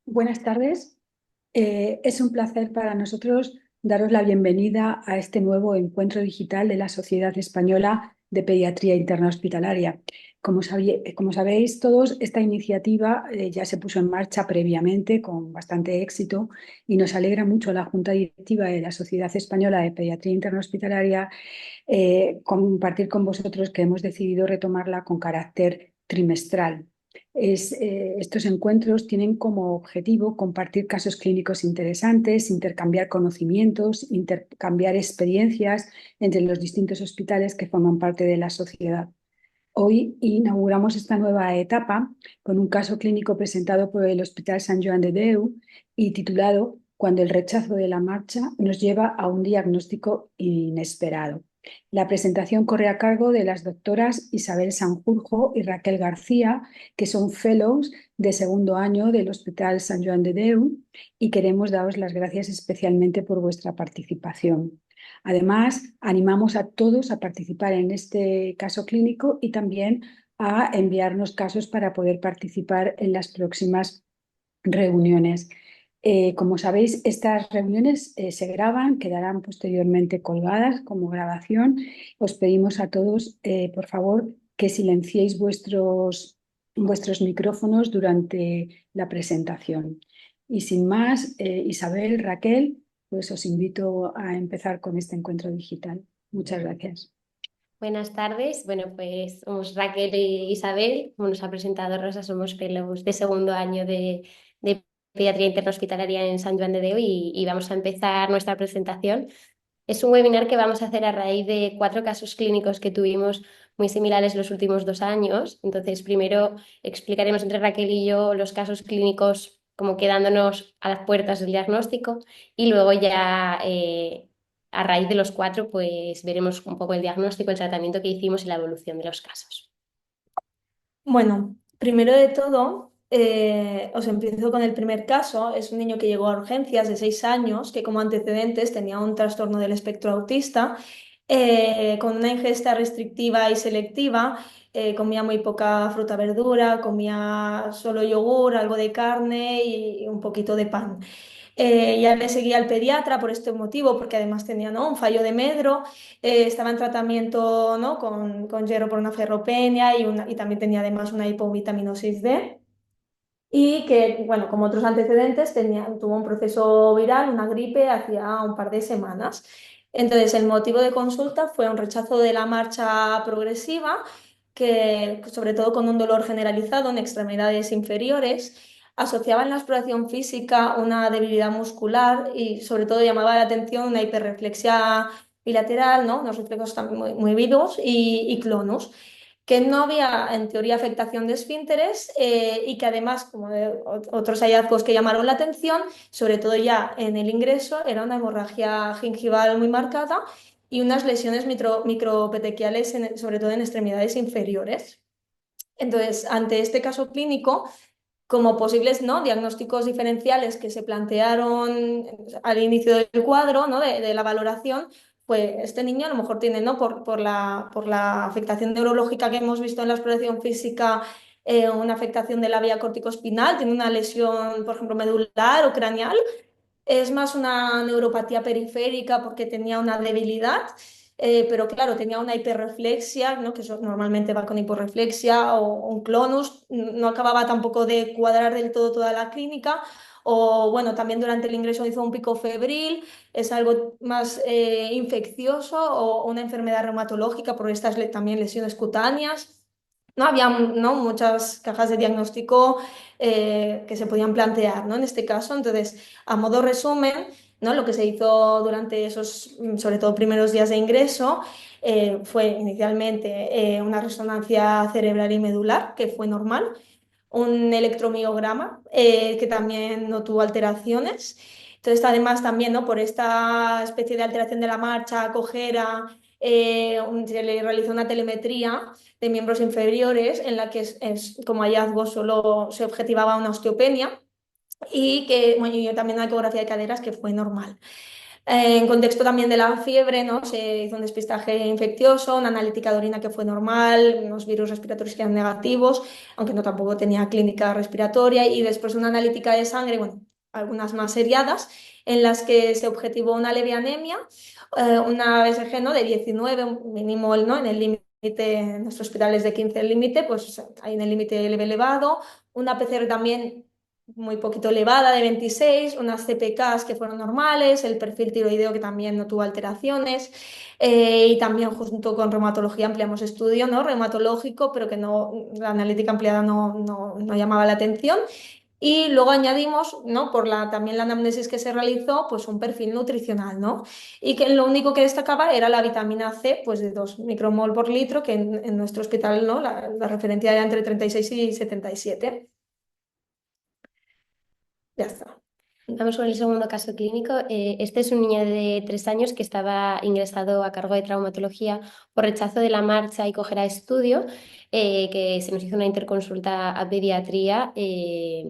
Buenas tardes. Es un placer para nosotros daros la bienvenida a este nuevo encuentro digital de la Sociedad Española de Pediatría Interna Hospitalaria. Como sabéis todos, esta iniciativa ya se puso en marcha previamente con bastante éxito y nos alegra mucho a la Junta Directiva de la Sociedad Española de Pediatría Interna Hospitalaria compartir con vosotros que hemos decidido retomarla con carácter trimestral. Estos encuentros tienen como objetivo compartir casos clínicos interesantes, intercambiar conocimientos, intercambiar experiencias entre los distintos hospitales que forman parte de la sociedad. Hoy inauguramos esta nueva etapa con un caso clínico presentado por el Hospital Sant Joan de Déu y titulado Cuando el rechazo de la marcha nos lleva a un diagnóstico inesperado. La presentación corre a cargo de las doctoras Isabel Sanjurjo y Raquel García, que son fellows de segundo año del Hospital Sant Joan de Déu, y queremos daros las gracias especialmente por vuestra participación. Además, animamos a todos a participar en este caso clínico y también a enviarnos casos para poder participar en las próximas reuniones. Como sabéis, estas reuniones se graban, quedarán posteriormente colgadas como grabación. Os pedimos a todos, por favor, que silenciéis vuestros micrófonos durante la presentación. Y sin más, Isabel, Raquel, pues os invito a empezar con este encuentro digital. Muchas gracias. Buenas tardes. Bueno, pues somos Raquel e Isabel. Como nos ha presentado Rosa, somos fellows de segundo año de Pediatría Interhospitalaria en Sant Joan de Déu y vamos a empezar nuestra presentación. Es un webinar que vamos a hacer a raíz de 4 casos clínicos que tuvimos muy similares los últimos 2 años. Entonces, primero explicaremos entre Raquel y yo los casos clínicos como quedándonos a las puertas del diagnóstico y luego ya a raíz de los 4 pues veremos un poco el diagnóstico, el tratamiento que hicimos y la evolución de los casos. Bueno, primero de todo, os empiezo con el primer caso. Es un niño que llegó a urgencias de 6 años, que como antecedentes tenía un trastorno del espectro autista, con una ingesta restrictiva y selectiva. Comía muy poca fruta, verdura, comía solo yogur, algo de carne y un poquito de pan. Ya le seguía al pediatra por este motivo, porque además tenía, ¿no?, un fallo de medro. Estaba en tratamiento, ¿no?, con hierro por una ferropenia y también tenía además una hipovitaminosis D. Y que, bueno, como otros antecedentes, tuvo un proceso viral, una gripe, hacía un par de semanas. Entonces, el motivo de consulta fue un rechazo de la marcha progresiva, que sobre todo con un dolor generalizado en extremidades inferiores, asociaba en la exploración física una debilidad muscular y sobre todo llamaba la atención una hiperreflexia bilateral, ¿no?, unos reflejos también muy vivos y clonus, que no había en teoría afectación de esfínteres, y que además, como de otros hallazgos que llamaron la atención, sobre todo ya en el ingreso, era una hemorragia gingival muy marcada y unas lesiones micropetequiales, sobre todo en extremidades inferiores. Entonces, ante este caso clínico, como posibles, ¿no?, diagnósticos diferenciales que se plantearon al inicio del cuadro, ¿no?, de la valoración, pues este niño a lo mejor tiene, ¿no?, por la afectación neurológica que hemos visto en la exploración física, una afectación de la vía corticoespinal, tiene una lesión, por ejemplo, medular o craneal. Es más una neuropatía periférica porque tenía una debilidad, pero claro, tenía una hiperreflexia, ¿no?, que eso normalmente va con hiporreflexia, o un clonus. No acababa tampoco de cuadrar del todo toda la clínica. O bueno, también durante el ingreso hizo un pico febril. Es algo más infeccioso o una enfermedad reumatológica por estas también lesiones cutáneas. No había, ¿no?, muchas cajas de diagnóstico que se podían plantear, ¿no?, en este caso. Entonces, a modo resumen, ¿no?, lo que se hizo durante esos, sobre todo, primeros días de ingreso, fue inicialmente una resonancia cerebral y medular, que fue normal, un electromiograma, que también no tuvo alteraciones. Entonces, además también, ¿no?, por esta especie de alteración de la marcha, cojera, se le realizó una telemetría de miembros inferiores en la que como hallazgo solo se objetivaba una osteopenia y que, bueno, y también una ecografía de caderas que fue normal. En contexto también de la fiebre, ¿no? Se hizo un despistaje infeccioso, una analítica de orina que fue normal, unos virus respiratorios que eran negativos, aunque no tampoco tenía clínica respiratoria, y después una analítica de sangre, bueno, algunas más seriadas, en las que se objetivó una leve anemia, una BSG, ¿no? de 19, un mínimo, ¿no? En el límite, en nuestro hospital es de 15 el límite, pues hay en el límite leve elevado, una PCR también muy poquito elevada de 26, unas CPKs que fueron normales, el perfil tiroideo que también no tuvo alteraciones, y también junto con reumatología ampliamos estudio, ¿no? Reumatológico, pero que no, la analítica ampliada no llamaba la atención. Y luego añadimos, ¿no? Por también la anamnesis que se realizó, pues un perfil nutricional, ¿no? Y que lo único que destacaba era la vitamina C, pues de 2 micromol por litro, que en nuestro hospital, ¿no? La referencia era entre 36 y 77. Ya está. Vamos con el segundo caso clínico. Este es un niño de 3 años que estaba ingresado a cargo de traumatología por rechazo de la marcha y coger a estudio, que se nos hizo una interconsulta a pediatría,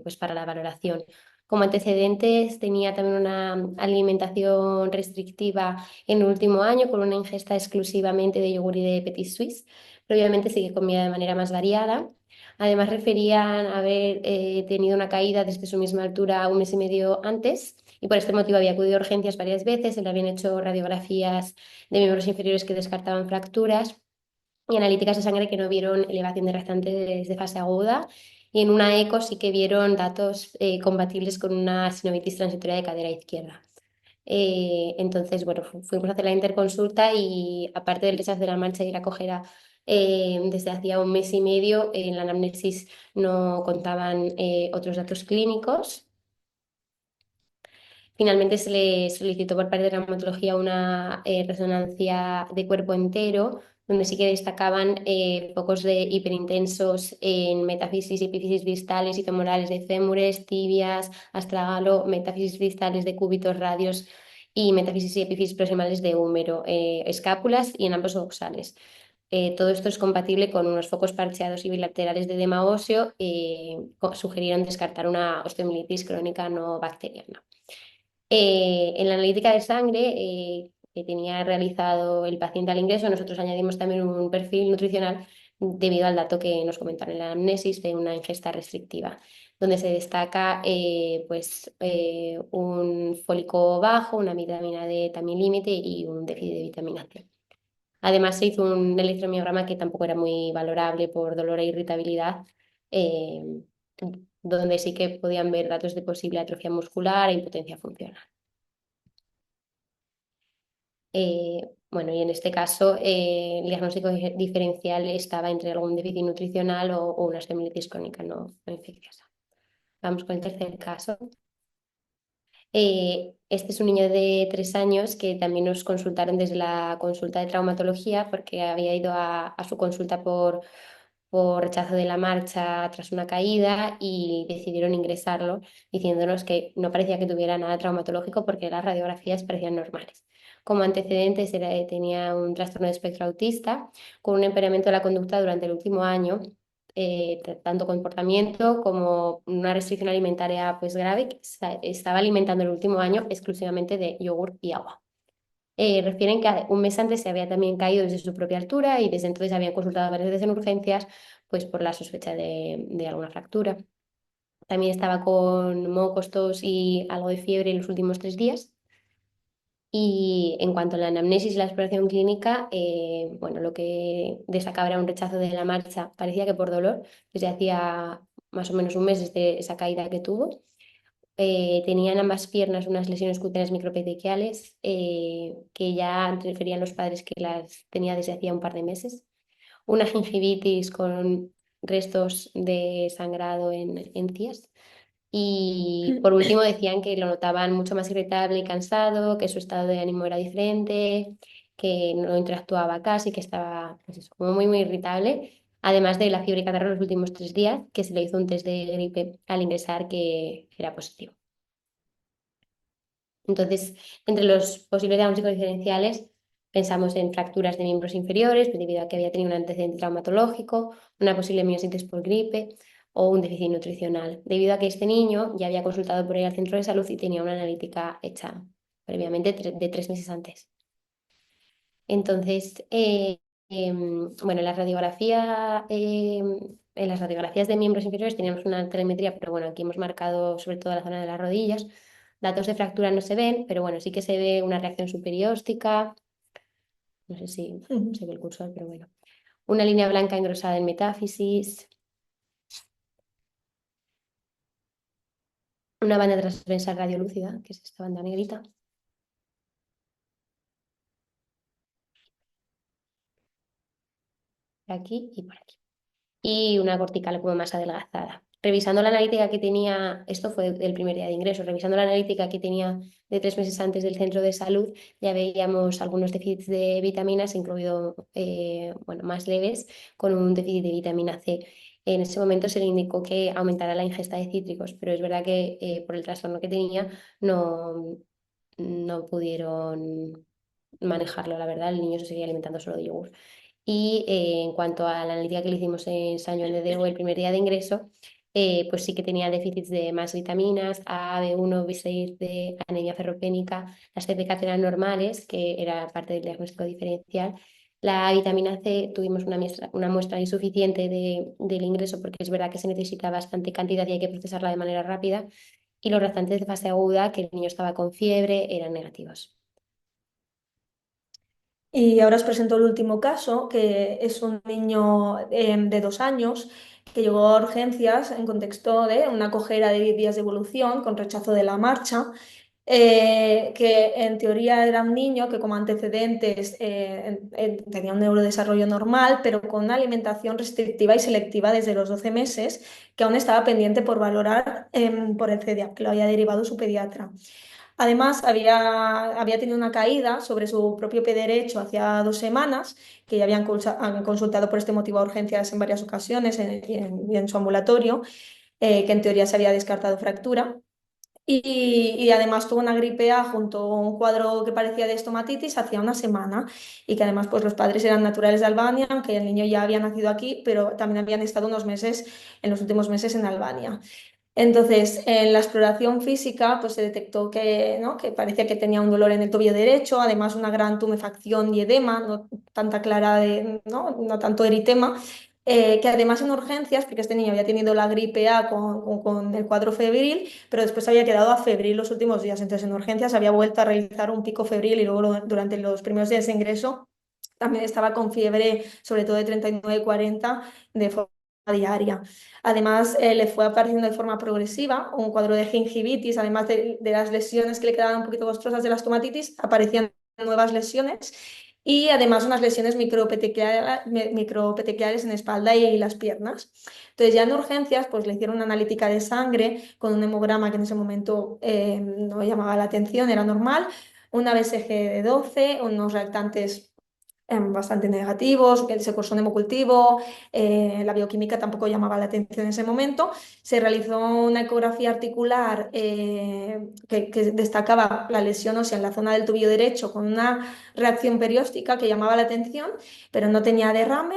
pues para la valoración. Como antecedentes tenía también una alimentación restrictiva en el último año con una ingesta exclusivamente de yogur y de Petit Suisse. Previamente sí que comía de manera más variada. Además, referían haber tenido una caída desde su misma altura 1 mes y medio antes y por este motivo había acudido a urgencias varias veces, se le habían hecho radiografías de miembros inferiores que descartaban fracturas y analíticas de sangre que no vieron elevación de restantes de fase aguda y en una eco sí que vieron datos compatibles con una sinovitis transitoria de cadera izquierda. Entonces, bueno, fuimos a hacer la interconsulta y aparte del rechazo de la marcha y la cojera, desde hacía 1 mes y medio en la anamnesis no contaban otros datos clínicos. Finalmente se le solicitó por parte de reumatología una resonancia de cuerpo entero, donde sí que destacaban focos de hiperintensos en metafisis y epífisis distales y femorales de fémures, tibias, astragalo, metafisis distales de cúbitos radios y metafisis y epífisis proximales de húmero, escápulas y en ambos dorsales. Todo esto es compatible con unos focos parcheados y bilaterales de edema óseo, sugirieron descartar una osteomielitis crónica no bacteriana. En la analítica de sangre que tenía realizado el paciente al ingreso, nosotros añadimos también un perfil nutricional debido al dato que nos comentaron en la anamnesis de una ingesta restrictiva, donde se destaca un fólico bajo, una vitamina D también límite y un déficit de vitamina C. Además, se hizo un electromiograma que tampoco era muy valorable por dolor e irritabilidad, eh, donde sí que podían ver datos de posible atrofia muscular e impotencia funcional. Bueno, y en este caso el diagnóstico diferencial estaba entre algún déficit nutricional o una osteomielitis crónica no infecciosa. Vamos con el tercer caso. Este es un niño de 3 años que también nos consultaron desde la consulta de traumatología porque había ido a su consulta por rechazo de la marcha tras una caída y decidieron ingresarlo diciéndonos que no parecía que tuviera nada traumatológico porque las radiografías parecían normales. Como antecedentes tenía un trastorno de espectro autista con un impairamiento de la conducta durante el último año, tanto comportamiento como una restricción alimentaria pues grave que estaba alimentando el último año exclusivamente de yogur y agua. Refieren que 1 mes antes se había también caído desde su propia altura y desde entonces habían consultado varias veces en urgencias pues por la sospecha de alguna fractura. También estaba con mocos, tos y algo de fiebre en los últimos 3 días. Y en cuanto a la anamnesis y la exploración clínica, bueno, lo que destacaba era un rechazo de la marcha, parecía que por dolor, desde hacía más o menos 1 mes desde esa caída que tuvo. Tenía en ambas piernas unas lesiones cutáneas micropetequiales que ya referían los padres que las tenía desde hacía un par de meses. Una gingivitis con restos de sangrado en encías. Y por último decían que lo notaban mucho más irritable y cansado, que su estado de ánimo era diferente, que no interactuaba casi, que estaba pues eso, como muy irritable. Además de la fiebre y catarro los últimos 3 días, que se le hizo un test de gripe al ingresar que era positivo. Entonces, entre los posibles diagnósticos diferenciales, pensamos en fracturas de miembros inferiores, debido a que había tenido un antecedente traumatológico, una posible miositis por gripe o un déficit nutricional, debido a que este niño ya había consultado por ahí al centro de salud y tenía una analítica hecha previamente de 3 meses antes. Entonces, bueno, en las radiografías de miembros inferiores teníamos una telemetría, pero bueno, aquí hemos marcado sobre todo la zona de las rodillas. Datos de fractura no se ven, pero bueno, sí que se ve una reacción superióstica. No sé si Ujú. se ve el cursor, pero bueno. Una línea blanca engrosada en metáfisis. Una banda transversal radiolúcida, que es esta banda negrita. Por aquí y por aquí. Y una cortical como más adelgazada. Revisando la analítica que tenía, esto fue el primer día de ingreso, revisando la analítica que tenía de 3 meses antes del centro de salud, ya veíamos algunos déficits de vitaminas, incluido bueno, más leves, con un déficit de vitamina C. En ese momento se le indicó que aumentara la ingesta de cítricos, pero es verdad que por el trastorno que tenía no pudieron manejarlo, la verdad, el niño se seguía alimentando solo de yogur. Y en cuanto a la analítica que le hicimos en San Joan de Déu el primer día de ingreso, pues sí que tenía déficits de más vitaminas, A, B1, B6, de anemia ferropénica, las CPK eran normales, que era parte del diagnóstico diferencial. La vitamina C tuvimos una muestra insuficiente del ingreso porque es verdad que se necesita bastante cantidad y hay que procesarla de manera rápida. Y los restantes de fase aguda, que el niño estaba con fiebre, eran negativos. Y ahora os presento el último caso, que es un niño de 2 años que llegó a urgencias en contexto de una cojera de 10 días de evolución con rechazo de la marcha, que en teoría era un niño que como antecedentes tenía un neurodesarrollo normal, pero con una alimentación restrictiva y selectiva desde los 12 meses, que aún estaba pendiente por valorar por el CEDIAP, que lo había derivado su pediatra. Además, había tenido una caída sobre su propio pie derecho hacía 2 semanas, que ya han consultado por este motivo a urgencias en varias ocasiones y en su ambulatorio, que en teoría se había descartado fractura. Y además tuvo una gripe A junto a un cuadro que parecía de estomatitis hacía una semana y que además pues los padres eran naturales de Albania, aunque el niño ya había nacido aquí, pero también habían estado unos meses, en los últimos meses en Albania. Entonces, en la exploración física, pues se detectó que, ¿no? que parecía que tenía un dolor en el tobillo derecho, además una gran tumefacción y edema, no tanta clara no tanto eritema, que además en urgencias, porque este niño había tenido la gripe A con el cuadro febril, pero después había quedado a febril los últimos días, entonces en urgencias había vuelto a realizar un pico febril y luego durante los primeros días de ingreso también estaba con fiebre, sobre todo de 39-40, de forma diaria. Además, le fue apareciendo de forma progresiva un cuadro de gingivitis, además de las lesiones que le quedaban un poquito costrosas de la estomatitis, aparecían nuevas lesiones y además unas lesiones micropetequiales en espalda y las piernas. Entonces, ya en urgencias, pues le hicieron una analítica de sangre con un hemograma que en ese momento no llamaba la atención, era normal, una BSG de 12, unos reactantes bastante negativos, ese corsón hemocultivo, la bioquímica tampoco llamaba la atención en ese momento. Se realizó una ecografía articular que destacaba la lesión ósea en la zona del tobillo derecho con una reacción perióstica que llamaba la atención, pero no tenía derrame.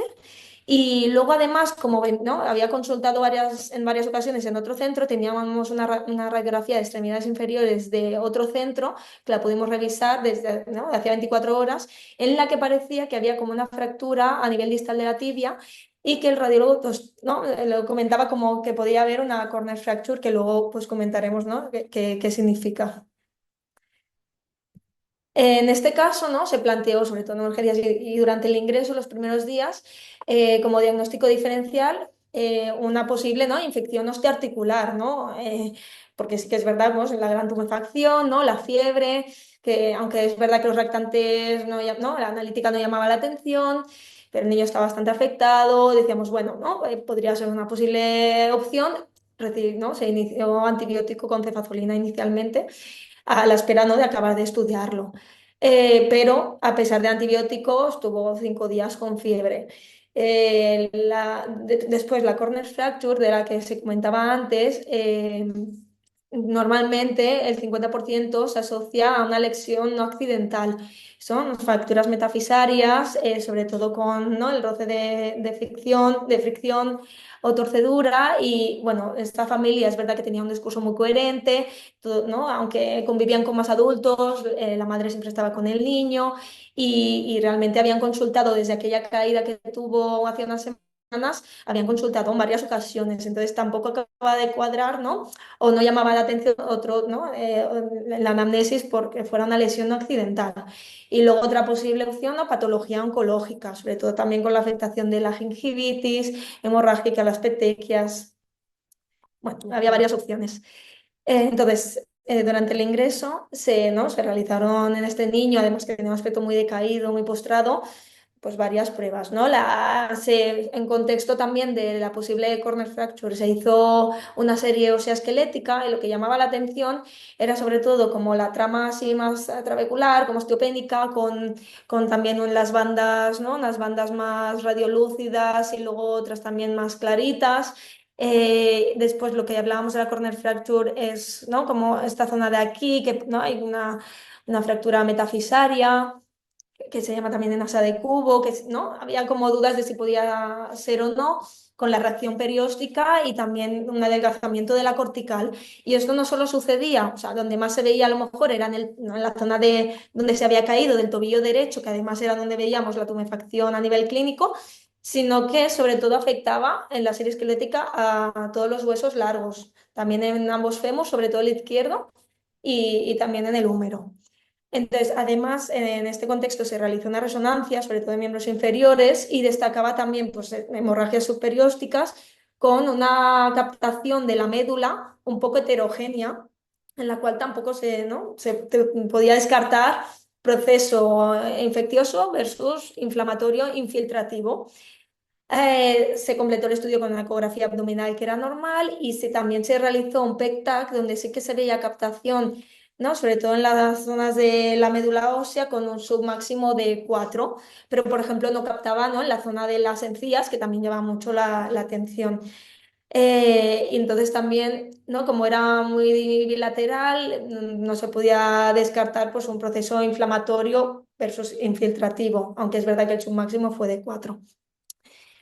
Y luego además, como ¿no? había consultado en varias ocasiones en otro centro, teníamos una radiografía de extremidades inferiores de otro centro que la pudimos revisar desde ¿no? de hacía 24 horas, en la que parecía que había como una fractura a nivel distal de la tibia y que el radiólogo pues, ¿no? lo comentaba como que podía haber una corner fracture, que luego pues comentaremos ¿no? qué significa. En este caso, ¿no? Se planteó, sobre todo en urgencias y durante el ingreso, los primeros días, como diagnóstico diferencial, una posible ¿no? infección osteoarticular, ¿no? Porque sí que es verdad, pues, la gran tumefacción, ¿no? La fiebre, que aunque es verdad que los reactantes, ¿no? La analítica no llamaba la atención, pero el niño está bastante afectado, decíamos, bueno, ¿no? Podría ser una posible opción. ¿No? Se inició antibiótico con cefazolina inicialmente a la espera ¿no? de acabar de estudiarlo. Pero a pesar de antibióticos, tuvo 5 días con fiebre. Después la corner fracture, de la que se comentaba antes, normalmente el 50% se asocia a una lesión no accidental. Son fracturas metafisarias, sobre todo con, ¿no?, el roce de fricción o torcedura. Y bueno, esta familia es verdad que tenía un discurso muy coherente, ¿no? Aunque convivían con más adultos, la madre siempre estaba con el niño y realmente habían consultado desde aquella caída que tuvo hace unas semanas, habían consultado en varias ocasiones, entonces tampoco acaba de cuadrar, ¿no? O no llamaba la atención otro, ¿no? La anamnesis porque fuera una lesión no accidental. Y luego otra posible opción, la patología oncológica, sobre todo también con la afectación de la gingivitis, hemorrágica, las petequias. Bueno, había varias opciones. Entonces, durante el ingreso ¿no?, se realizaron en este niño, además que tenía un aspecto muy decaído, muy postrado, pues varias pruebas, ¿no? En contexto también de la posible corner fracture se hizo una serie ósea esquelética y lo que llamaba la atención era sobre todo como la trama así más trabecular, como osteopénica, con también las bandas, ¿no?, unas bandas más radiolúcidas y luego otras también más claritas. Después lo que hablábamos de la corner fracture es, ¿no?, como esta zona de aquí, que, ¿no?, hay una fractura metafisaria que se llama también enasa de cubo, que, ¿no?, había como dudas de si podía ser o no, con la reacción perióstica y también un adelgazamiento de la cortical. Y esto no solo sucedía, o sea, donde más se veía a lo mejor era ¿no?, en la zona de donde se había caído del tobillo derecho, que además era donde veíamos la tumefacción a nivel clínico, sino que sobre todo afectaba en la serie esquelética a todos los huesos largos, también en ambos fémurs, sobre todo el izquierdo, y también en el húmero. Entonces, además, en este contexto se realizó una resonancia, sobre todo de miembros inferiores, y destacaba también, pues, hemorragias subperiósticas con una captación de la médula un poco heterogénea, en la cual tampoco ¿no?, podía descartar proceso infeccioso versus inflamatorio infiltrativo. Se completó el estudio con una ecografía abdominal que era normal y también se realizó un PEC-TAC donde sí que se veía captación, ¿no?, sobre todo en las zonas de la médula ósea con un submáximo de 4, pero por ejemplo no captaba, ¿no?, en la zona de las encías, que también llama mucho la atención. Y entonces también, ¿no?, como era muy bilateral, no se podía descartar, pues, un proceso inflamatorio versus infiltrativo, aunque es verdad que el submáximo fue de 4.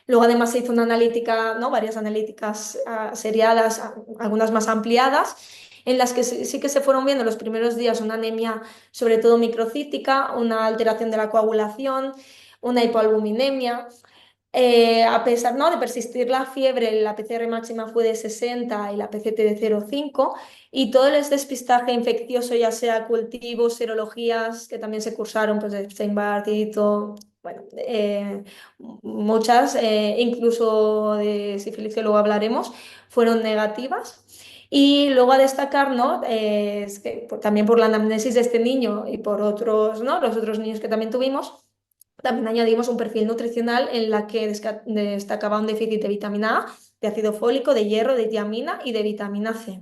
Luego además se hizo una analítica, ¿no?, varias analíticas seriadas, algunas más ampliadas, en las que sí que se fueron viendo los primeros días una anemia sobre todo microcítica, una alteración de la coagulación, una hipoalbuminemia. A pesar, ¿no?, de persistir la fiebre, la PCR máxima fue de 60 y la PCT de 0,5, y todo el despistaje infeccioso, ya sea cultivos, serologías, que también se cursaron, pues de Epstein-Barr y todo, bueno, muchas, incluso de sífilis, que luego hablaremos, fueron negativas. Y luego a destacar, ¿no?, es que también por la anamnesis de este niño y por otros, ¿no?, los otros niños que también tuvimos, también añadimos un perfil nutricional en la que destacaba un déficit de vitamina A, de ácido fólico, de hierro, de tiamina y de vitamina C.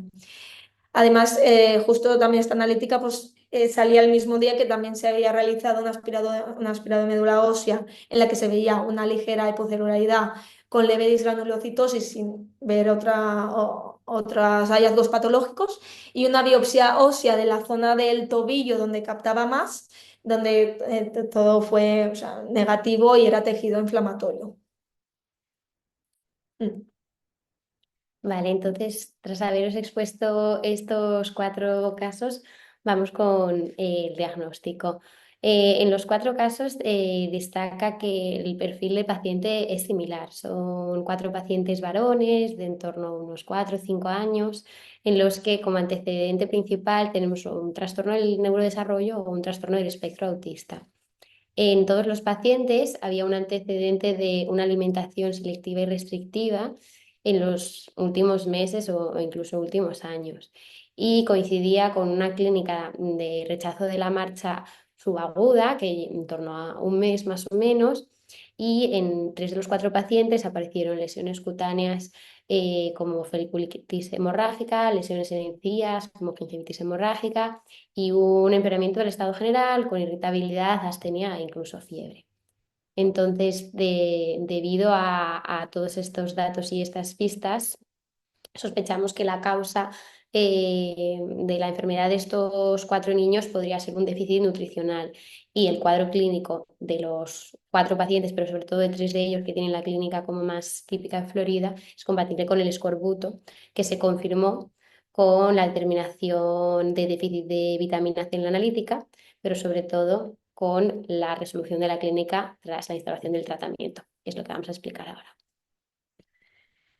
Además, justo también esta analítica, pues, salía el mismo día que también se había realizado un aspirado de médula ósea en la que se veía una ligera hipocelularidad con leve disgranulocitosis sin ver otros hallazgos patológicos, y una biopsia ósea de la zona del tobillo donde captaba más, donde todo fue, o sea, negativo y era tejido inflamatorio. Mm. Vale, entonces, tras haberos expuesto estos 4 casos, vamos con el diagnóstico. En los 4 casos destaca que el perfil de paciente es similar. Son 4 pacientes varones de en torno a unos 4 o 5 años, en los que como antecedente principal tenemos un trastorno del neurodesarrollo o un trastorno del espectro autista. En todos los pacientes había un antecedente de una alimentación selectiva y restrictiva en los últimos meses o incluso últimos años, y coincidía con una clínica de rechazo de la marcha subaguda, que en torno a un mes más o menos, y en 3 de los 4 pacientes aparecieron lesiones cutáneas como foliculitis hemorrágica, lesiones en encías como gingivitis hemorrágica y un empeoramiento del estado general con irritabilidad, astenia e incluso fiebre. Entonces, debido a todos estos datos y estas pistas, sospechamos que la causa de la enfermedad de estos 4 niños podría ser un déficit nutricional y el cuadro clínico de los 4 pacientes, pero sobre todo de 3 de ellos que tienen la clínica como más típica en Florida, es compatible con el escorbuto, que se confirmó con la determinación de déficit de vitamina C en la analítica, pero sobre todo con la resolución de la clínica tras la instauración del tratamiento, que es lo que vamos a explicar ahora.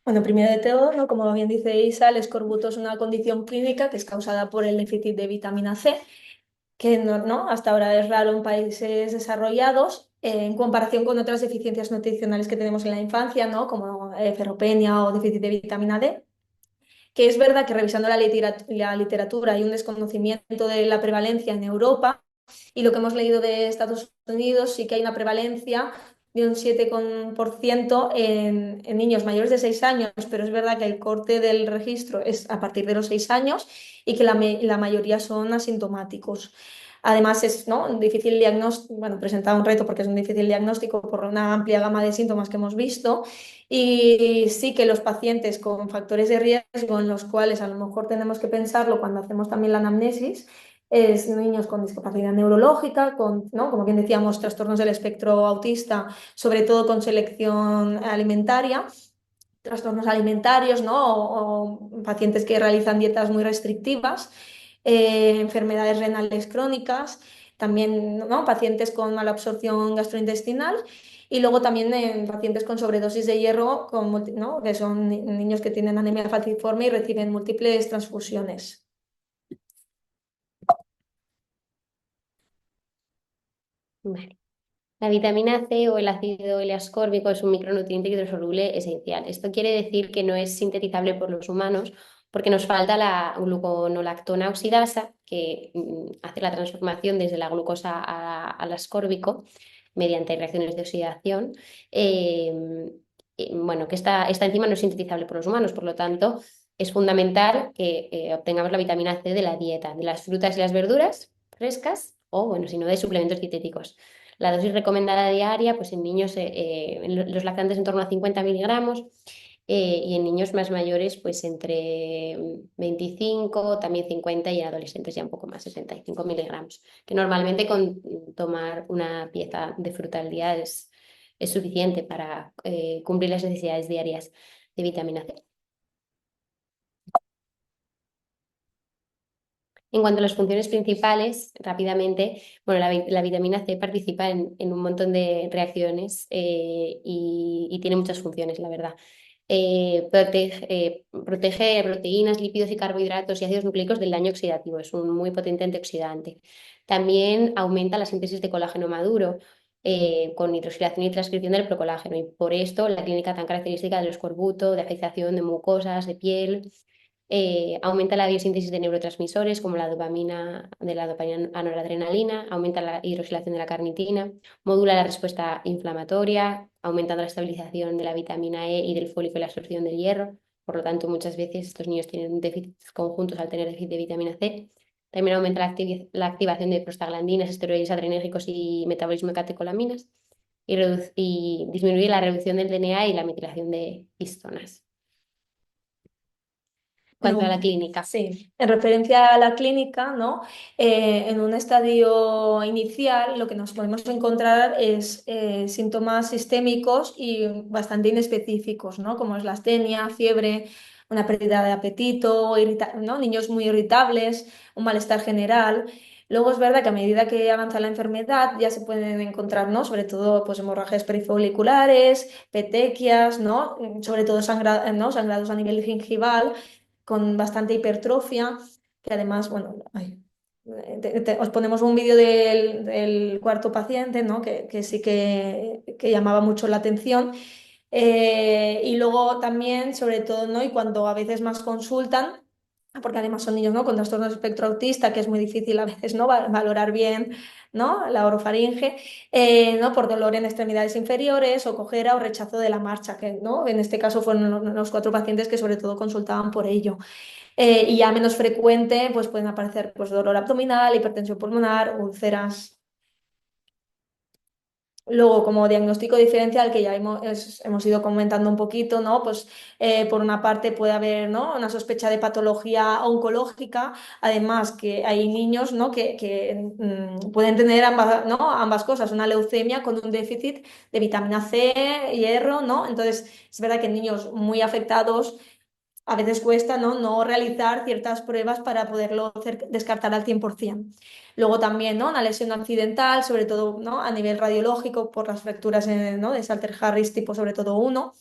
Bueno, primero de todo, ¿no? Como bien dice Isa, el escorbuto es una condición clínica que es causada por el déficit de vitamina C, que no, hasta ahora es raro en países desarrollados, en comparación con otras deficiencias nutricionales que tenemos en la infancia, ¿no? Como ferropenia o déficit de vitamina D, que es verdad que revisando la literatura hay un desconocimiento de la prevalencia en Europa, y lo que hemos leído de Estados Unidos sí que hay una prevalencia de un 7% en niños mayores de 6 años, pero es verdad que el corte del registro es a partir de los 6 años y que la mayoría son asintomáticos. Además es, ¿no?, un difícil diagnóstico, bueno, presenta un reto porque es un difícil diagnóstico por una amplia gama de síntomas que hemos visto, y sí que los pacientes con factores de riesgo en los cuales a lo mejor tenemos que pensarlo cuando hacemos también la anamnesis es niños con discapacidad neurológica, con, ¿no?, como bien decíamos, trastornos del espectro autista, sobre todo con selección alimentaria, trastornos alimentarios, ¿no?, o pacientes que realizan dietas muy restrictivas, enfermedades renales crónicas, también, ¿no?, pacientes con mala absorción gastrointestinal. Y luego también en pacientes con sobredosis de hierro, ¿no?, que son niños que tienen anemia falciforme y reciben múltiples transfusiones. Vale. La vitamina C o el ácido L-ascórbico es un micronutriente hidrosoluble esencial. Esto quiere decir que no es sintetizable por los humanos porque nos falta la gluconolactona oxidasa, que hace la transformación desde la glucosa al ascórbico mediante reacciones de oxidación. Bueno, que esta enzima no es sintetizable por los humanos, por lo tanto, es fundamental que obtengamos la vitamina C de la dieta, de las frutas y las verduras frescas o, bueno, si no, de suplementos dietéticos. La dosis recomendada diaria, pues en niños, en los lactantes en torno a 50 miligramos, y en niños más mayores, pues entre 25, también 50, y en adolescentes ya un poco más, 65 miligramos, que normalmente con tomar una pieza de fruta al día es suficiente para cumplir las necesidades diarias de vitamina C. En cuanto a las funciones principales, rápidamente, bueno, la vitamina C participa en un montón de reacciones y tiene muchas funciones, la verdad. Protege proteínas, lípidos y carbohidratos y ácidos nucleicos del daño oxidativo. Es un muy potente antioxidante. También aumenta la síntesis de colágeno maduro con nitrosilación y transcripción del procolágeno. Y por esto la clínica tan característica del escorbuto, de afectación de mucosas, de piel. Aumenta la biosíntesis de neurotransmisores como la dopamina, a noradrenalina, aumenta la hidroxilación de la carnitina, modula la respuesta inflamatoria, aumentando la estabilización de la vitamina E y del fólico y la absorción del hierro. Por lo tanto, muchas veces estos niños tienen déficits conjuntos al tener déficit de vitamina C. También aumenta la activación de prostaglandinas, esteroides adrenérgicos y metabolismo de catecolaminas, y disminuye la reducción del DNA y la metilación de histonas. Cuanto a la clínica. Sí, en referencia a la clínica, ¿no? En un estadio inicial lo que nos podemos encontrar es síntomas sistémicos y bastante inespecíficos, ¿no?, como es la astenia, fiebre, una pérdida de apetito, ¿no?, niños muy irritables, un malestar general. Luego es verdad que a medida que avanza la enfermedad ya se pueden encontrar, ¿no?, sobre todo pues, hemorragias perifoliculares, petequias, ¿no?, sobre todo ¿no?, sangrados a nivel gingival con bastante hipertrofia, que además, bueno, os ponemos un vídeo del cuarto paciente, ¿no?, que sí que llamaba mucho la atención. Y luego también, sobre todo, ¿no?, y cuando a veces más consultan, porque además son niños, ¿no?, con trastornos de espectro autista, que es muy difícil a veces, ¿no?, valorar bien, ¿no?, la orofaringe, ¿no?, por dolor en extremidades inferiores o cojera o rechazo de la marcha, que, ¿no?, en este caso fueron los 4 pacientes que sobre todo consultaban por ello. Y ya menos frecuente, pues pueden aparecer pues, dolor abdominal, hipertensión pulmonar, úlceras. Luego, como diagnóstico diferencial, que ya hemos ido comentando un poquito, ¿no? Pues por una parte puede haber, ¿no? Una sospecha de patología oncológica, además que hay niños, ¿no? que pueden tener ambas, ¿no? Ambas cosas, una leucemia con un déficit de vitamina C, hierro, ¿no? Entonces, es verdad que en niños muy afectados a veces cuesta, ¿no? No realizar ciertas pruebas para poderlo descartar al 100%. Luego también, ¿no? Una lesión accidental, sobre todo, ¿no? A nivel radiológico por las fracturas, ¿no? De Salter-Harris tipo sobre todo uno,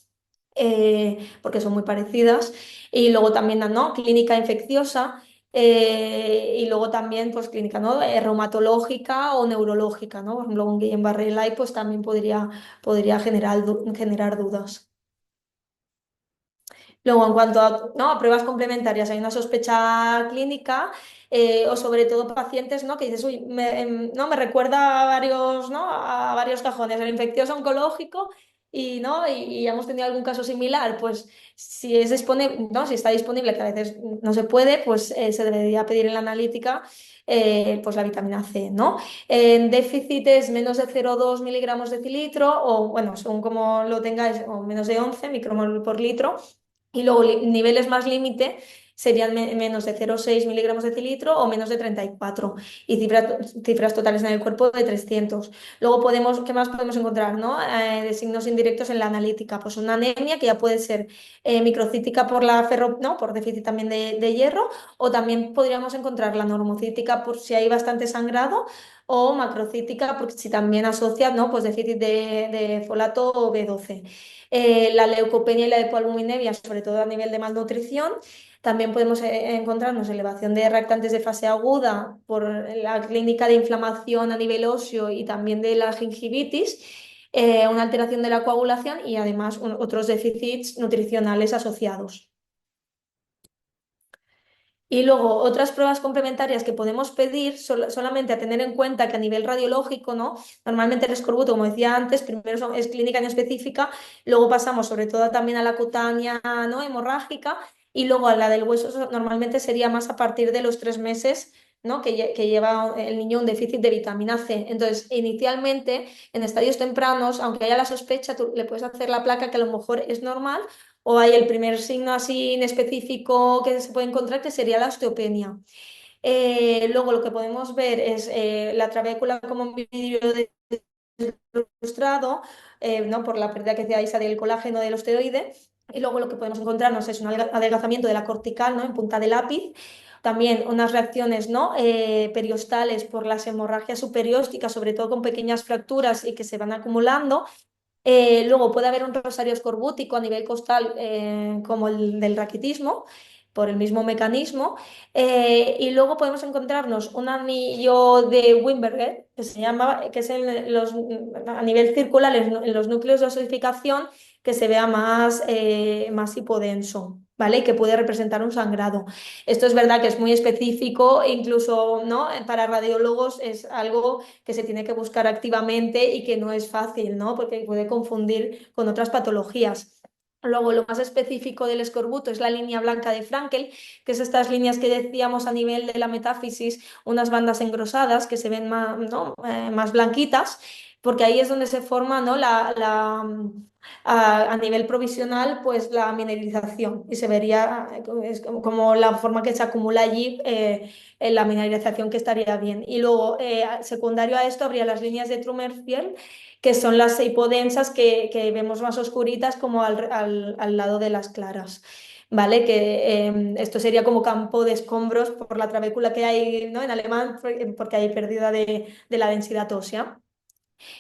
porque son muy parecidas. Y luego también, ¿no? Clínica infecciosa. Y luego también, pues, clínica, ¿no? Reumatológica o neurológica, ¿no? Por ejemplo, un Guillain-Barré pues también podría generar dudas. Luego, en cuanto a, ¿no? a pruebas complementarias, hay una sospecha clínica o sobre todo pacientes, ¿no? que dices, uy, no, me recuerda a varios, ¿no? a varios cajones, el infeccioso oncológico y, ¿no? y hemos tenido algún caso similar, pues si es disponible, ¿no? Si está disponible, que a veces no se puede, pues se debería pedir en la analítica. Pues la vitamina C, ¿no? En déficit es menos de 0,2 miligramos de cilitro o, bueno, según como lo tengáis, o menos de 11 micromol por litro. Y luego niveles más límite serían menos de 0,6 miligramos de cilitro o menos de 34 y cifras totales en el cuerpo de 300. Luego ¿qué más podemos encontrar, ¿no? De signos indirectos en la analítica. Pues una anemia que ya puede ser microcítica por ¿no? por déficit también de hierro, o también podríamos encontrar la normocítica por si hay bastante sangrado, o macrocítica porque si también asocia, ¿no? pues déficit de folato o B12. La leucopenia y la hipoalbuminemia, sobre todo a nivel de malnutrición. También podemos encontrarnos elevación de reactantes de fase aguda por la clínica de inflamación a nivel óseo y también de la gingivitis, una alteración de la coagulación y además otros déficits nutricionales asociados. Y luego otras pruebas complementarias que podemos pedir solamente a tener en cuenta que a nivel radiológico, ¿no? Normalmente el escorbuto, como decía antes, primero es clínica no específica, luego pasamos sobre todo también a la cutánea, ¿no? hemorrágica y luego a la del hueso normalmente sería más a partir de los 3 meses. ¿no? Que lleva el niño un déficit de vitamina C. Entonces, inicialmente, en estadios tempranos, aunque haya la sospecha, tú le puedes hacer la placa que a lo mejor es normal, o hay el primer signo así inespecífico que se puede encontrar, que sería la osteopenia. Luego lo que podemos ver es la trabécula como un vidrio ilustrado, ¿no? por la pérdida que decía Isa del colágeno del osteoide. Y luego lo que podemos encontrarnos es un adelgazamiento de la cortical, ¿no? en punta de lápiz. También unas reacciones, ¿no? Periostales por las hemorragias superiósticas, sobre todo con pequeñas fracturas y que se van acumulando. Luego puede haber un rosario escorbútico a nivel costal, como el del raquitismo, por el mismo mecanismo. Y luego podemos encontrarnos un anillo de Wimberger, que se llama, que es a nivel circular en los núcleos de osificación, que se vea más hipodenso, ¿vale? Y que puede representar un sangrado. Esto es verdad que es muy específico, e incluso, ¿no? Para radiólogos es algo que se tiene que buscar activamente y que no es fácil, ¿no? Porque puede confundir con otras patologías. Luego, lo más específico del escorbuto es la línea blanca de Frankel, que es estas líneas que decíamos a nivel de la metáfisis, unas bandas engrosadas que se ven más, ¿no? Más blanquitas, porque ahí es donde se forma, ¿no? A nivel provisional, pues la mineralización y se vería es como la forma que se acumula allí en la mineralización que estaría bien. Y luego, secundario a esto, habría las líneas de Trummerfield, que son las hipodensas que vemos más oscuritas como al lado de las claras. ¿Vale? Que esto sería como campo de escombros por la trabécula que hay, ¿no? en alemán, porque hay pérdida de la densidad ósea.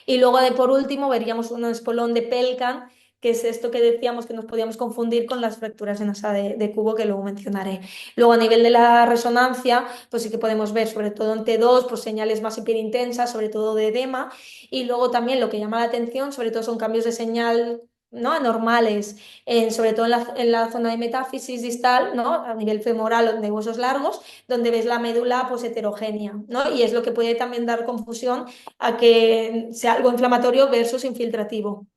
Y luego, por último, veríamos un espolón de Pelkan, que es esto que decíamos que nos podíamos confundir con las fracturas en asa de cubo, que luego mencionaré. Luego, a nivel de la resonancia, pues sí que podemos ver, sobre todo en T2, pues señales más hiperintensas, sobre todo de edema. Y luego también lo que llama la atención, sobre todo son cambios de señal, ¿no? anormales, sobre todo en la zona de metáfisis distal, ¿no? a nivel femoral de huesos largos, donde ves la médula pues heterogénea, ¿no? Y es lo que puede también dar confusión a que sea algo inflamatorio versus infiltrativo.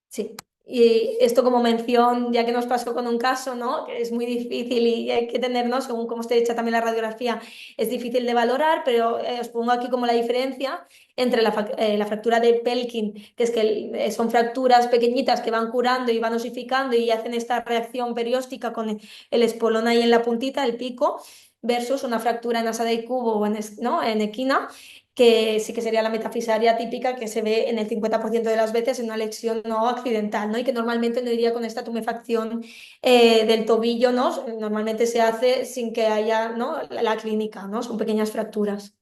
Sí. Y esto como mención, ya que nos pasó con un caso, ¿no? Que es muy difícil y hay que tenernos, según cómo esté hecha también la radiografía, es difícil de valorar, pero os pongo aquí como la diferencia entre la fractura de Pelkin, que es que son fracturas pequeñitas que van curando y van osificando y hacen esta reacción perióstica con el espolón ahí en la puntita, el pico, versus una fractura en asa de cubo o ¿no? en equina, que sí que sería la metafisaria típica que se ve en el 50% de las veces en una lesión no accidental, ¿no? Y que normalmente no iría con esta tumefacción del tobillo, ¿no? Normalmente se hace sin que haya, ¿no? la clínica, ¿no? Son pequeñas fracturas.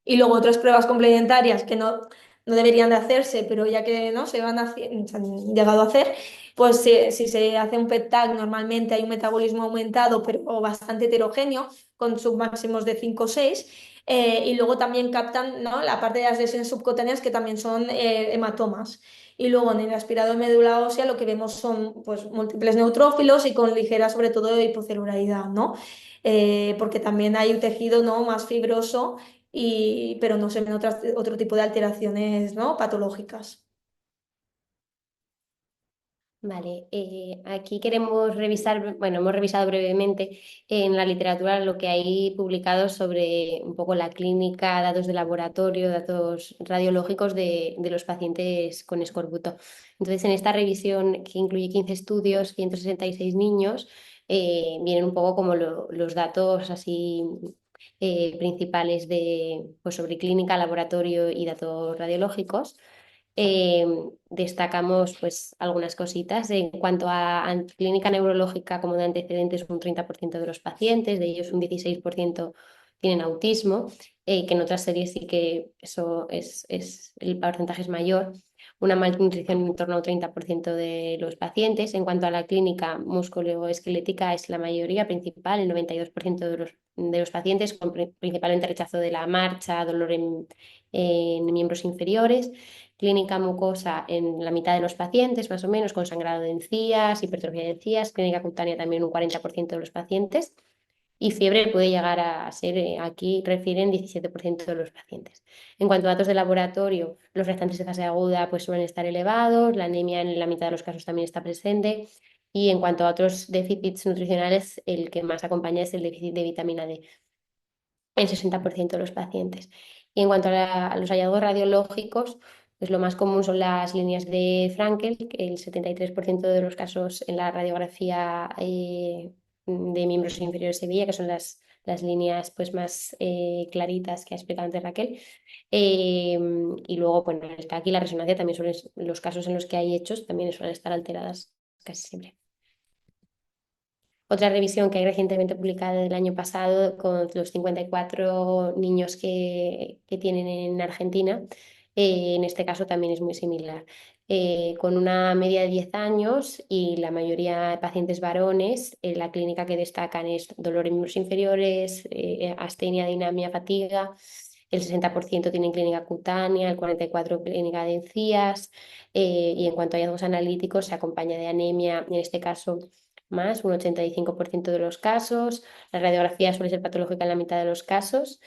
Y luego otras pruebas complementarias que no deberían de hacerse, pero ya que no se han llegado a hacer, pues si se hace un PET-TAC normalmente hay un metabolismo aumentado, pero bastante heterogéneo, con submáximos de 5 o 6. Y luego también captan, ¿no? la parte de las lesiones subcutáneas que también son hematomas. Y luego en el aspirado de médula ósea lo que vemos son pues, múltiples neutrófilos y con ligera, sobre todo, hipocelularidad, ¿no? Porque también hay un tejido, ¿no? más fibroso pero no se ven otro tipo de alteraciones, ¿no? patológicas. Vale, aquí queremos revisar, bueno, hemos revisado brevemente en la literatura lo que hay publicado sobre un poco la clínica, datos de laboratorio, datos radiológicos de los pacientes con escorbuto. Entonces, en esta revisión que incluye 15 estudios, 166 niños, vienen un poco como los datos así principales pues sobre clínica, laboratorio y datos radiológicos. Eh, Destacamos pues algunas cositas. En cuanto a clínica neurológica como de antecedentes, un 30% de los pacientes, de ellos un 16% tienen autismo, que en otras series sí que eso el porcentaje es mayor. Una malnutrición en torno al 30% de los pacientes. En cuanto a la clínica musculoesquelética, es la mayoría principal, el 92% de los pacientes, con principalmente rechazo de la marcha, dolor en miembros inferiores. Clínica mucosa en la mitad de los pacientes, más o menos, con sangrado de encías, hipertrofia de encías. Clínica cutánea también un 40% de los pacientes. Y fiebre puede llegar a ser, aquí refieren 17% de los pacientes. En cuanto a datos de laboratorio, los restantes de fase aguda pues suelen estar elevados, la anemia en la mitad de los casos también está presente. Y en cuanto a otros déficits nutricionales, el que más acompaña es el déficit de vitamina D en 60% de los pacientes. Y en cuanto a los hallazgos radiológicos, pues lo más común son las líneas de Frankel, que el 73% de los casos en la radiografía de miembros inferiores se veía, que son las líneas pues, más claritas que ha explicado antes Raquel. Eh, y luego, bueno, el TAC y la resonancia también son los casos en los que hay hechos, también suelen estar alteradas casi siempre. Otra revisión que hay recientemente publicada del año pasado con los 54 niños que tienen en Argentina, en este caso también es muy similar. Con una media de 10 años y la mayoría de pacientes varones, la clínica que destacan es dolor en miembros inferiores, astenia, dinamia, fatiga. El 60% tienen clínica cutánea, el 44% clínica de encías, y en cuanto a hallazgos analíticos se acompaña de anemia, en este caso más, un 85% de los casos. La radiografía suele ser patológica en la mitad de los casos.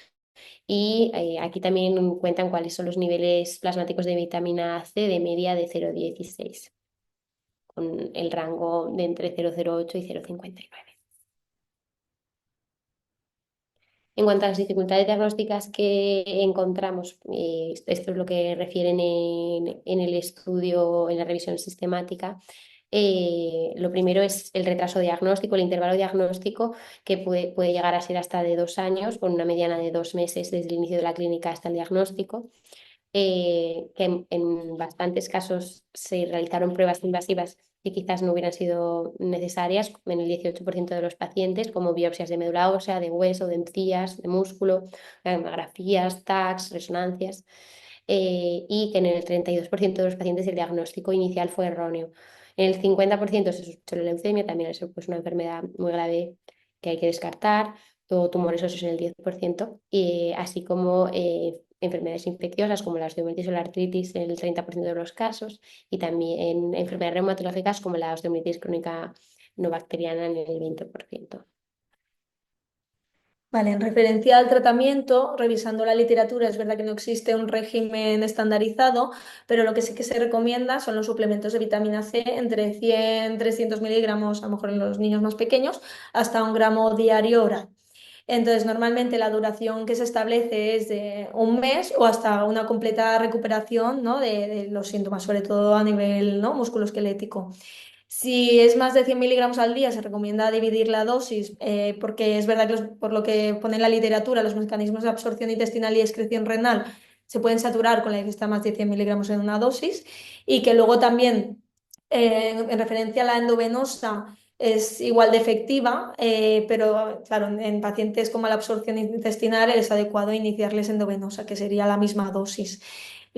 Y aquí también cuentan cuáles son los niveles plasmáticos de vitamina C de media de 0,16, con el rango de entre 0,08 y 0,59. En cuanto a las dificultades diagnósticas que encontramos, esto es lo que refieren en el estudio, en la revisión sistemática. Lo primero es el retraso diagnóstico, el intervalo diagnóstico, que puede llegar a ser hasta de 2 años, con una mediana de 2 meses desde el inicio de la clínica hasta el diagnóstico. Que en bastantes casos se realizaron pruebas invasivas que quizás no hubieran sido necesarias en el 18% de los pacientes, como biopsias de médula ósea, de hueso, de encías, de músculo, mamografías, TACs, resonancias, y que en el 32% de los pacientes el diagnóstico inicial fue erróneo. En el 50% se sospechó la leucemia, también es pues, una enfermedad muy grave que hay que descartar, o tumores óseos en el 10%, así como enfermedades infecciosas como la osteomielitis o la artritis en el 30% de los casos, y también enfermedades reumatológicas como la osteomielitis crónica no bacteriana en el 20%. Vale, en referencia al tratamiento, revisando la literatura, es verdad que no existe un régimen estandarizado, pero lo que sí que se recomienda son los suplementos de vitamina C entre 100, 300 miligramos, a lo mejor en los niños más pequeños, hasta 1 gramo diario oral. Entonces, normalmente la duración que se establece es de un mes o hasta una completa recuperación, ¿no? de los síntomas, sobre todo a nivel, ¿no? musculoesquelético. Si es más de 100 miligramos al día, se recomienda dividir la dosis, porque es verdad que por lo que pone en la literatura, los mecanismos de absorción intestinal y excreción renal se pueden saturar con la ingesta más de 100 miligramos en una dosis, y que luego también, en referencia a la endovenosa, es igual de efectiva, pero claro, en pacientes con mala absorción intestinal es adecuado iniciarles endovenosa, que sería la misma dosis.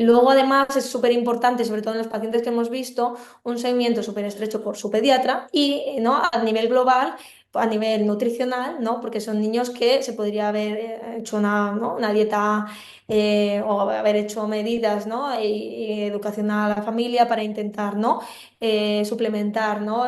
Luego, además, es súper importante, sobre todo en los pacientes que hemos visto, un seguimiento súper estrecho por su pediatra y, ¿no? a nivel global, a nivel nutricional, ¿no? Porque son niños que se podría haber hecho una, ¿no? una dieta, o haber hecho medidas, ¿no? y educación a la familia para intentar, ¿no? suplementar, ¿no?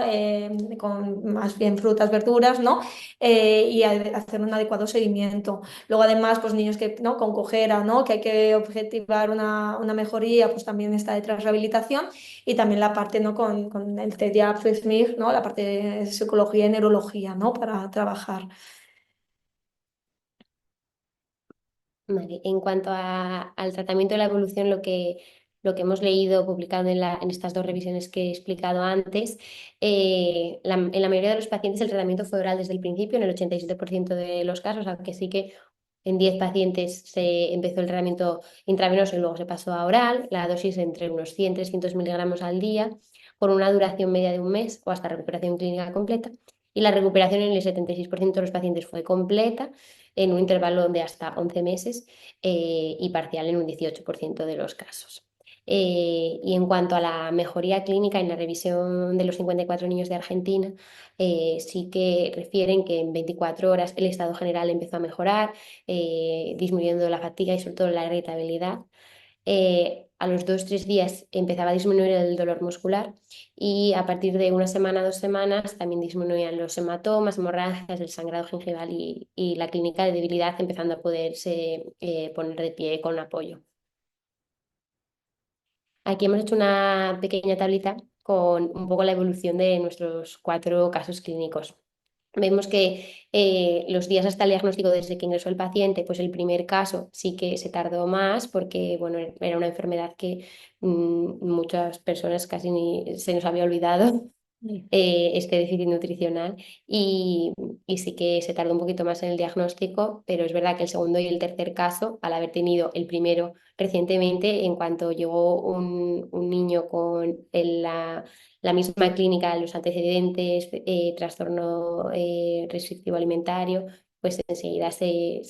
con más bien frutas, verduras, ¿no? y hacer un adecuado seguimiento. Luego, además, pues niños que, ¿no? con cojera, ¿no? que hay que objetivar una mejoría, pues también está detrás rehabilitación, y también la parte, ¿no? con el TEDIAP, FISMIG, ¿no? La parte de psicología y neurología, ¿no? Para trabajar. Vale. En cuanto al tratamiento de la evolución, lo que hemos leído, publicado en estas dos revisiones que he explicado antes, en la mayoría de los pacientes el tratamiento fue oral desde el principio, en el 87% de los casos, aunque sí que en 10 pacientes se empezó el tratamiento intravenoso y luego se pasó a oral, la dosis entre unos 100-300 miligramos al día, por una duración media de un mes o hasta recuperación clínica completa. Y la recuperación en el 76% de los pacientes fue completa, en un intervalo de hasta 11 meses, y parcial en un 18% de los casos. Y en cuanto a la mejoría clínica, en la revisión de los 54 niños de Argentina, sí que refieren que en 24 horas el estado general empezó a mejorar, disminuyendo la fatiga y sobre todo la irritabilidad. A los 2-3 días empezaba a disminuir el dolor muscular, y a partir de una semana, 2 semanas, también disminuían los hematomas, hemorragias, el sangrado gingival y la clínica de debilidad, empezando a poderse poner de pie con apoyo. Aquí hemos hecho una pequeña tablita con un poco la evolución de nuestros 4 casos clínicos. Vemos que los días hasta el diagnóstico, desde que ingresó el paciente, pues el primer caso sí que se tardó más porque bueno, era una enfermedad que muchas personas casi ni se nos había olvidado, este déficit nutricional, y, y sí que se tardó un poquito más en el diagnóstico, pero es verdad que el segundo y el tercer caso, al haber tenido el primero recientemente, en cuanto llegó un niño con la misma clínica, los antecedentes, trastorno restrictivo alimentario, pues enseguida se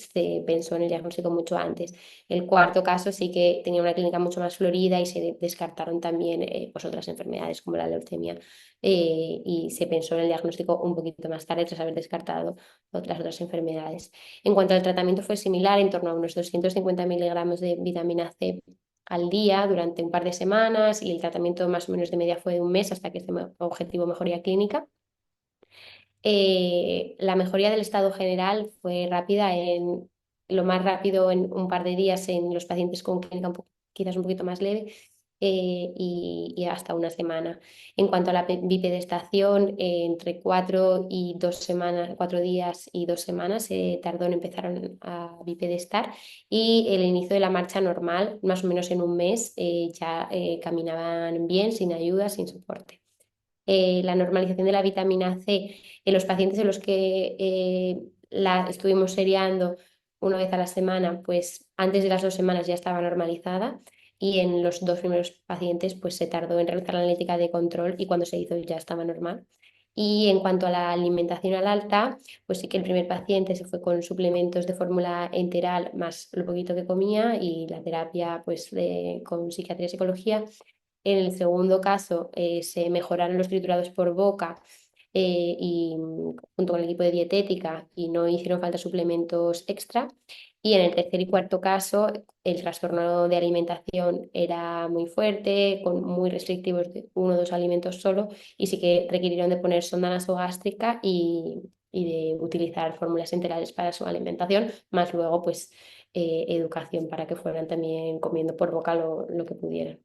pensó en el diagnóstico mucho antes. El cuarto caso sí que tenía una clínica mucho más florida y se descartaron también pues otras enfermedades como la leucemia, y se pensó en el diagnóstico un poquito más tarde tras haber descartado otras enfermedades. En cuanto al tratamiento, fue similar, en torno a unos 250 miligramos de vitamina C al día durante un par de semanas, y el tratamiento más o menos de media fue de un mes hasta que este objetivo mejoría clínica. La mejoría del estado general fue rápida, lo más rápido en un par de días en los pacientes con clínica quizás un poquito más leve, y hasta una semana. En cuanto a la bipedestación, entre 4 días y 2 semanas se tardó en empezar a bipedestar, y el inicio de la marcha normal, más o menos en un mes, ya caminaban bien, sin ayuda, sin soporte. La normalización de la vitamina C en los pacientes en los que la estuvimos seriando una vez a la semana, pues antes de las 2 semanas ya estaba normalizada, y en los 2 primeros pacientes pues se tardó en realizar la analítica de control, y cuando se hizo ya estaba normal. Y en cuanto a la alimentación al alta, pues sí que el primer paciente se fue con suplementos de fórmula enteral más lo poquito que comía, y la terapia pues con psiquiatría y psicología. En el segundo caso, se mejoraron los triturados por boca, y junto con el equipo de dietética, y no hicieron falta suplementos extra. Y en el tercer y cuarto caso, el trastorno de alimentación era muy fuerte, con muy restrictivos de 1 o 2 alimentos solo, y sí que requirieron de poner sonda nasogástrica y de utilizar fórmulas integrales para su alimentación, más luego pues educación para que fueran también comiendo por boca lo que pudieran.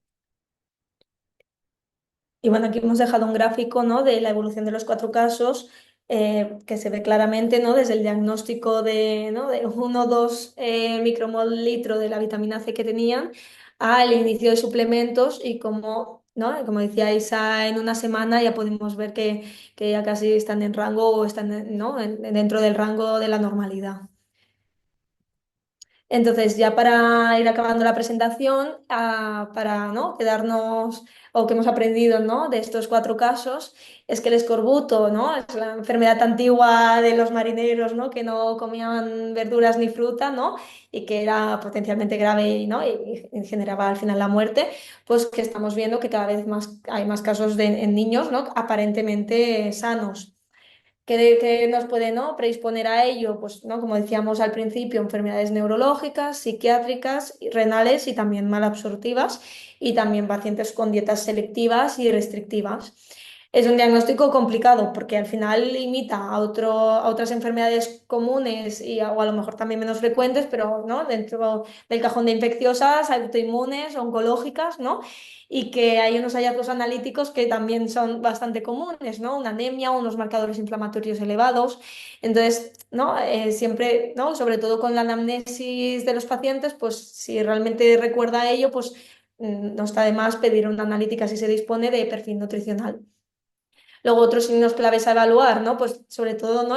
Y bueno, aquí hemos dejado un gráfico, ¿no?, de la evolución de los 4 casos, que se ve claramente, ¿no?, desde el diagnóstico de, ¿no?, de 1 o 2 micromol litro de la vitamina C que tenían al inicio de suplementos y como, ¿no?, como decía Isa, en una semana ya podemos ver que ya casi están en rango o están, ¿no?, dentro del rango de la normalidad. Entonces, ya para ir acabando la presentación, para, ¿no?, quedarnos o que hemos aprendido, ¿no?, de estos 4 casos, es que el escorbuto, ¿no?, es la enfermedad antigua de los marineros, ¿no?, que no comían verduras ni fruta, ¿no?, y que era potencialmente grave, ¿no?, y generaba al final la muerte, pues que estamos viendo que cada vez más hay más casos en niños, ¿no?, aparentemente sanos. ¿Qué nos puede, ¿no?, predisponer a ello? Pues, ¿no?, como decíamos al principio, enfermedades neurológicas, psiquiátricas, renales y también malabsortivas, y también pacientes con dietas selectivas y restrictivas. Es un diagnóstico complicado porque al final limita a otras enfermedades comunes o a lo mejor también menos frecuentes, pero, ¿no?, dentro del cajón de infecciosas, autoinmunes, oncológicas, ¿no?, y que hay unos hallazgos analíticos que también son bastante comunes, ¿no? Una anemia, unos marcadores inflamatorios elevados. Entonces, ¿no?, siempre, ¿no?, sobre todo con la anamnesis de los pacientes, pues si realmente recuerda ello, pues no está de más pedir una analítica si se dispone de perfil nutricional. Luego, otros signos claves a evaluar, ¿no?, pues sobre todo, ¿no?,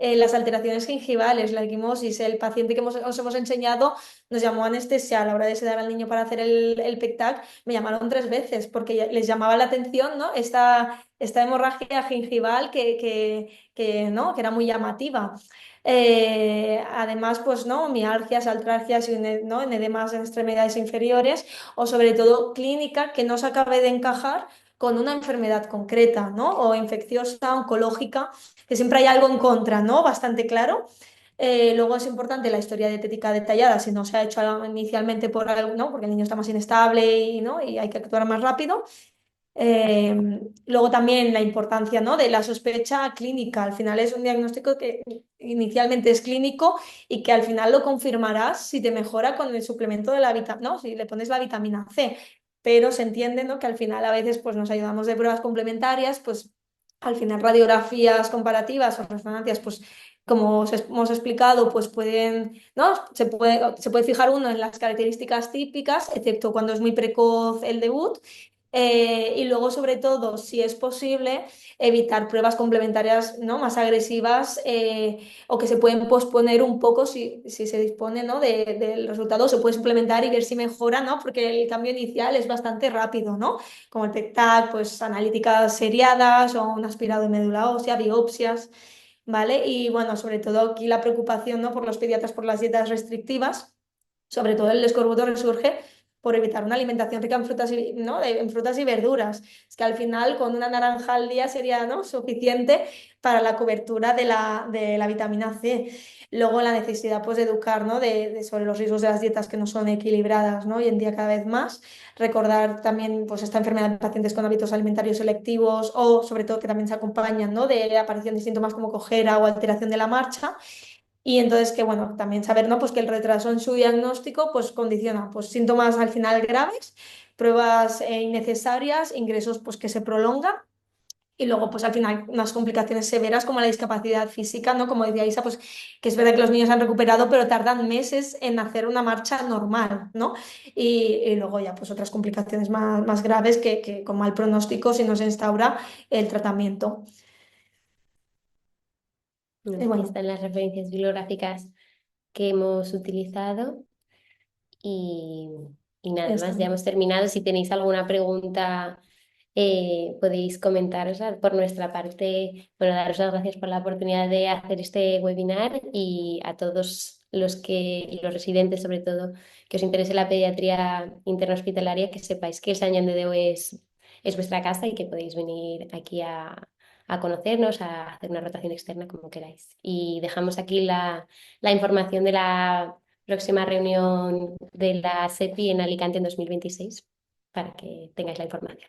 las alteraciones gingivales, la equimosis. El paciente que os hemos enseñado nos llamó a anestesia a la hora de sedar al niño para hacer el PECTAC. Me llamaron 3 veces porque les llamaba la atención, ¿no?, esta hemorragia gingival ¿no?, que era muy llamativa. Además, pues, ¿no?, mialgias, artralgias y, ¿no?, en edemas en extremidades inferiores, o sobre todo clínica que no se acabe de encajar con una enfermedad concreta, ¿no?, o infecciosa, oncológica, que siempre hay algo en contra, ¿no?, bastante claro. Luego es importante la historia dietética detallada, si no se ha hecho inicialmente por algo, ¿no?, porque el niño está más inestable y, ¿no?, y hay que actuar más rápido. Luego también la importancia, ¿no?, de la sospecha clínica. Al final es un diagnóstico que inicialmente es clínico y que al final lo confirmarás si te mejora con el suplemento de la vitamina, ¿no?, si le pones la vitamina C. Pero se entiende, ¿no?, que al final a veces pues, nos ayudamos de pruebas complementarias, pues al final radiografías comparativas o resonancias, pues como os hemos explicado, pues pueden, ¿no?, se puede fijar uno en las características típicas, excepto cuando es muy precoz el debut. Y luego, sobre todo, si es posible, evitar pruebas complementarias, ¿no?, más agresivas, o que se pueden posponer un poco si se dispone, ¿no?, del resultado. Se puede suplementar y ver si mejora, ¿no?, porque el cambio inicial es bastante rápido, ¿no?, como el PECTAC, pues analíticas seriadas o un aspirado de médula ósea, biopsias, ¿vale? Y bueno, sobre todo aquí la preocupación, ¿no?, por los pediatras por las dietas restrictivas, sobre todo el escorbuto resurge por evitar una alimentación rica en frutas y, ¿no?, en frutas y verduras. Es que al final con una naranja al día sería, ¿no?, suficiente para la cobertura de la vitamina C. Luego la necesidad, pues, de educar, ¿no?, sobre los riesgos de las dietas que no son equilibradas, ¿no?, hoy en día cada vez más. Recordar también, pues, esta enfermedad de pacientes con hábitos alimentarios selectivos, o sobre todo que también se acompañan, ¿no?, de aparición de síntomas como cojera o alteración de la marcha. Y entonces que, bueno, también saber, ¿no?, pues que el retraso en su diagnóstico pues condiciona pues síntomas al final graves, pruebas innecesarias, ingresos pues que se prolongan, y luego pues al final unas complicaciones severas como la discapacidad física, ¿no? Como decía Isa, pues que es verdad que los niños han recuperado, pero tardan meses en hacer una marcha normal, ¿no? Y luego ya pues otras complicaciones más graves que con mal pronóstico si no se instaura el tratamiento. Bueno, Y aquí bueno, están las referencias bibliográficas que hemos utilizado y, y nada está. más, ya hemos terminado. Si tenéis alguna pregunta, podéis comentaros por nuestra parte. Bueno, daros las gracias por la oportunidad de hacer este webinar, y a todos y los residentes, sobre todo, que os interese la pediatría interna hospitalaria, que sepáis que el Sant Joan de Déu es vuestra casa y que podéis venir aquí a conocernos, a hacer una rotación externa como queráis. Y dejamos aquí la información de la próxima reunión de la SEPI en Alicante en 2026 para que tengáis la información.